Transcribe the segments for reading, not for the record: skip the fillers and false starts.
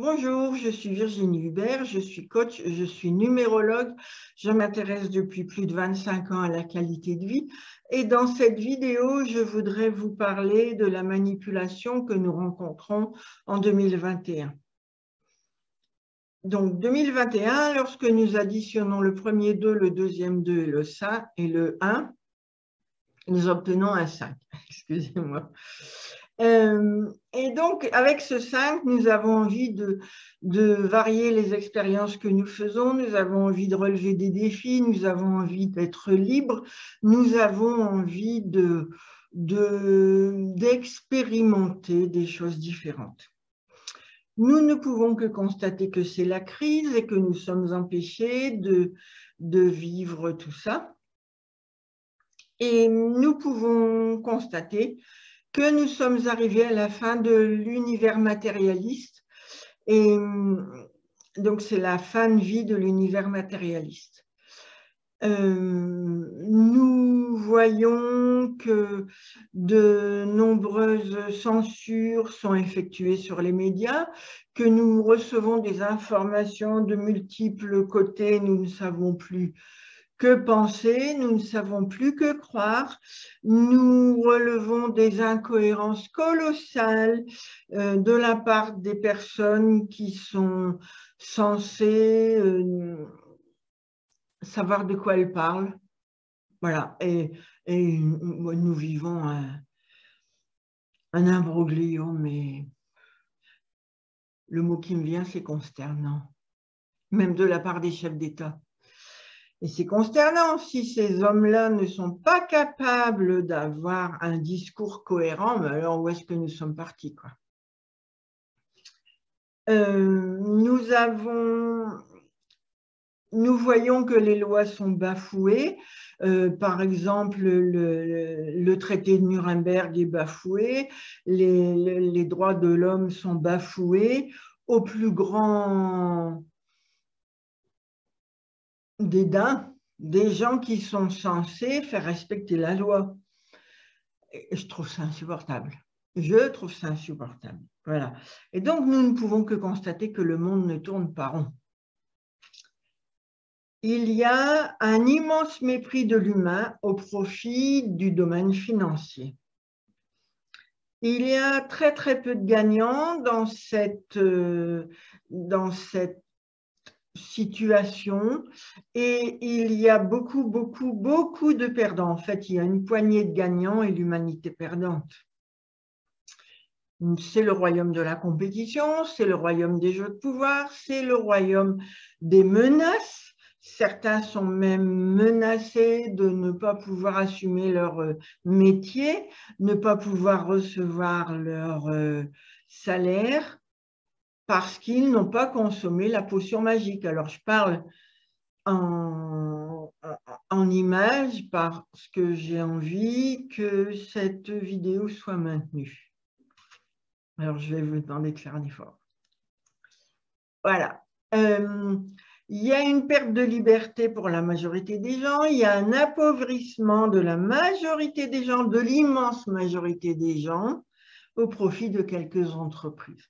Bonjour, je suis Virginie Hubert, je suis coach, je suis numérologue. Je m'intéresse depuis plus de 25 ans à la qualité de vie. Et dans cette vidéo, je voudrais vous parler de la manipulation que nous rencontrons en 2021. Donc 2021, lorsque nous additionnons le premier 2, le deuxième 2 et le 1, nous obtenons un 5. Excusez-moi. Et donc, avec ce 5, nous avons envie de varier les expériences que nous faisons, nous avons envie de relever des défis, nous avons envie d'être libres, nous avons envie d'expérimenter des choses différentes. Nous ne pouvons que constater que c'est la crise et que nous sommes empêchés de vivre tout ça. Et nous pouvons constater que nous sommes arrivés à la fin de l'univers matérialiste. Et donc, c'est la fin de vie de l'univers matérialiste. Nous voyons que de nombreuses censures sont effectuées sur les médias, que nous recevons des informations de multiples côtés, nous ne savons plus que penser, nous ne savons plus que croire, nous relevons des incohérences colossales de la part des personnes qui sont censées savoir de quoi elles parlent. Voilà, et nous vivons un imbroglio, mais le mot qui me vient, c'est consternant, même de la part des chefs d'État. Et c'est consternant si ces hommes-là ne sont pas capables d'avoir un discours cohérent, mais alors où est-ce que nous sommes partis, quoi. Nous voyons que les lois sont bafouées. Par exemple, le traité de Nuremberg est bafoué, les droits de l'homme sont bafoués au plus grand dédain des gens qui sont censés faire respecter la loi. Et je trouve ça insupportable. Je trouve ça insupportable. Voilà. Et donc, nous ne pouvons que constater que le monde ne tourne pas rond. Il y a un immense mépris de l'humain au profit du domaine financier. Il y a très, très peu de gagnants dans cette situation et il y a beaucoup de perdants. En fait, il y a une poignée de gagnants et l'humanité perdante. C'est le royaume de la compétition, c'est le royaume des jeux de pouvoir, c'est le royaume des menaces. Certains sont même menacés de ne pas pouvoir assumer leur métier, ne pas pouvoir recevoir leur salaire parce qu'ils n'ont pas consommé la potion magique. Alors, je parle en image parce que j'ai envie que cette vidéo soit maintenue. Alors, je vais vous demander de faire un effort. Voilà. Il y a une perte de liberté pour la majorité des gens, il y a un appauvrissement de la majorité des gens, de l'immense majorité des gens, au profit de quelques entreprises.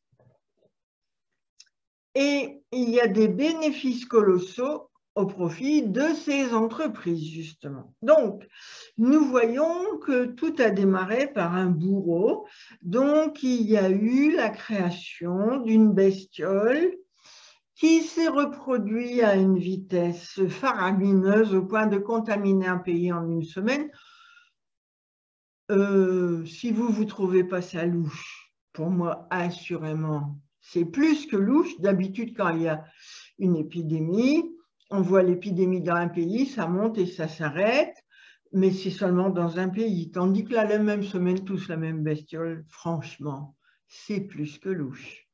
Et il y a des bénéfices colossaux au profit de ces entreprises, justement. Donc, nous voyons que tout a démarré par un bourreau. Donc, il y a eu la création d'une bestiole qui s'est reproduite à une vitesse faramineuse au point de contaminer un pays en une semaine. Si vous vous trouvez pas ça louche, pour moi, assurément, c'est plus que louche. D'habitude, quand il y a une épidémie, on voit l'épidémie dans un pays, ça monte et ça s'arrête, mais c'est seulement dans un pays. Tandis que là, la même semaine, tous la même bestiole, franchement, c'est plus que louche.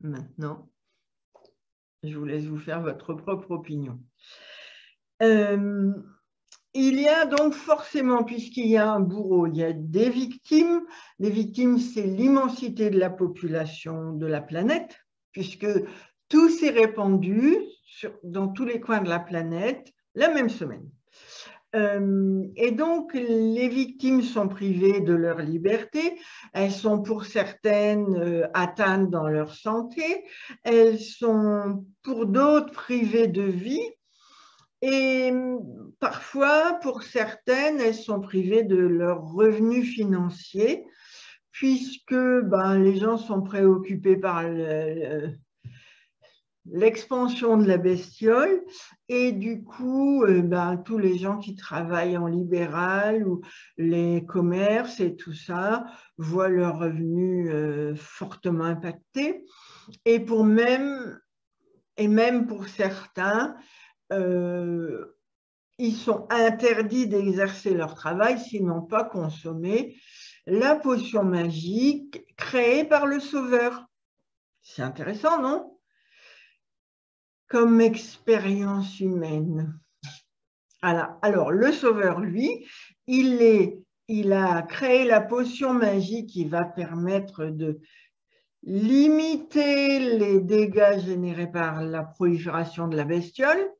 Maintenant, je vous laisse vous faire votre propre opinion. Il y a donc forcément, puisqu'il y a un bourreau, il y a des victimes. Les victimes, c'est l'immensité de la population de la planète, puisque tout s'est répandu dans tous les coins de la planète la même semaine. Et donc, les victimes sont privées de leur liberté, elles sont pour certaines atteintes dans leur santé, elles sont pour d'autres privées de vie et parfois, pour certaines, elles sont privées de leurs revenus financiers puisque les gens sont préoccupés par l'expansion de la bestiole et du coup, tous les gens qui travaillent en libéral ou les commerces et tout ça voient leurs revenus fortement impactés et même pour certains, ils sont interdits d'exercer leur travail s'ils n'ont pas consommé la potion magique créée par le Sauveur. C'est intéressant, non? Comme expérience humaine. Alors, le Sauveur, lui, il a créé la potion magique qui va permettre de limiter les dégâts générés par la prolifération de la bestiole.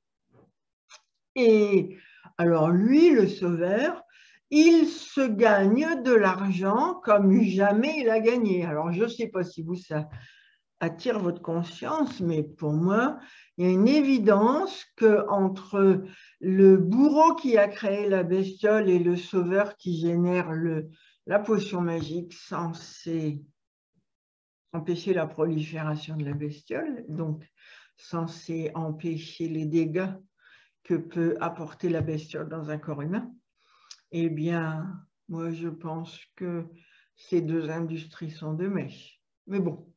Et alors, lui, le Sauveur, il se gagne de l'argent comme jamais il a gagné. Alors, je ne sais pas si ça attire votre conscience, mais pour moi, il y a une évidence qu'entre le bourreau qui a créé la bestiole et le Sauveur qui génère la potion magique censée empêcher la prolifération de la bestiole, donc censée empêcher les dégâts que peut apporter la bestiole dans un corps humain, eh bien, moi, je pense que ces deux industries sont de mèche. Mais bon,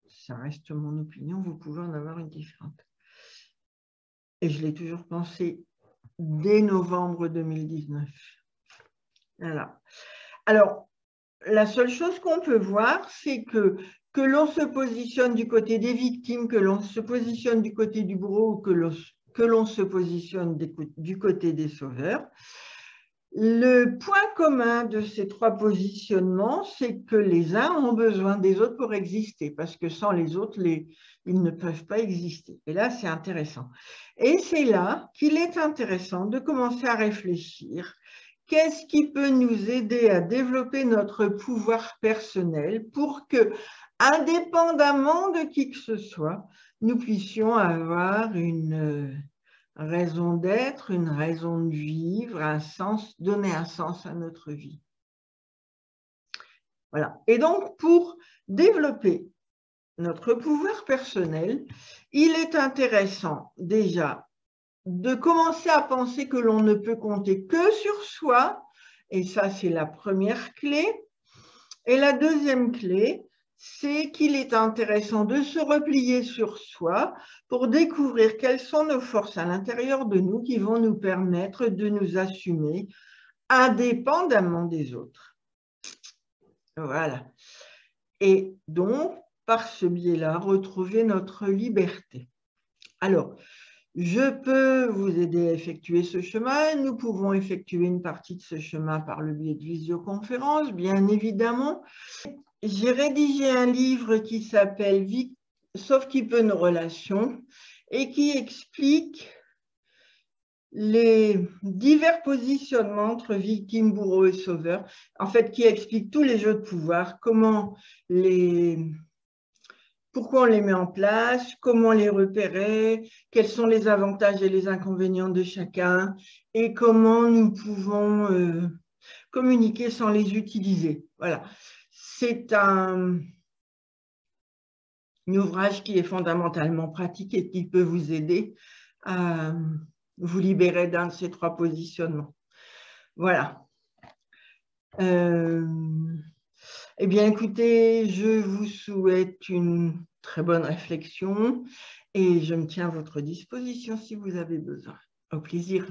ça reste mon opinion, vous pouvez en avoir une différente. Et je l'ai toujours pensé dès novembre 2019. Voilà. Alors, la seule chose qu'on peut voir, c'est que l'on se positionne du côté des victimes, que l'on se positionne du côté du bourreau ou que l'on se positionne du côté des sauveurs. Le point commun de ces trois positionnements, c'est que les uns ont besoin des autres pour exister, parce que sans les autres, ils ne peuvent pas exister. Et là, c'est intéressant. Et c'est là qu'il est intéressant de commencer à réfléchir. Qu'est-ce qui peut nous aider à développer notre pouvoir personnel pour que, indépendamment de qui que ce soit, nous puissions avoir une raison d'être, une raison de vivre, un sens, donner un sens à notre vie. Voilà. Et donc, pour développer notre pouvoir personnel, il est intéressant déjà de commencer à penser que l'on ne peut compter que sur soi, et ça, c'est la première clé. Et la deuxième clé, c'est qu'il est intéressant de se replier sur soi pour découvrir quelles sont nos forces à l'intérieur de nous qui vont nous permettre de nous assumer indépendamment des autres. Voilà. Et donc, par ce biais-là, retrouver notre liberté. Alors, je peux vous aider à effectuer ce chemin. Nous pouvons effectuer une partie de ce chemin par le biais de visioconférences, bien évidemment. J'ai rédigé un livre qui s'appelle « Sauf qui peut nos relations » et qui explique les divers positionnements entre victime, bourreau et sauveur. En fait, qui explique tous les jeux de pouvoir, pourquoi on les met en place, comment les repérer, quels sont les avantages et les inconvénients de chacun et comment nous pouvons communiquer sans les utiliser. Voilà. C'est un ouvrage qui est fondamentalement pratique et qui peut vous aider à vous libérer d'un de ces trois positionnements. Voilà. Eh bien, écoutez, je vous souhaite une très bonne réflexion et je me tiens à votre disposition si vous avez besoin. Au plaisir.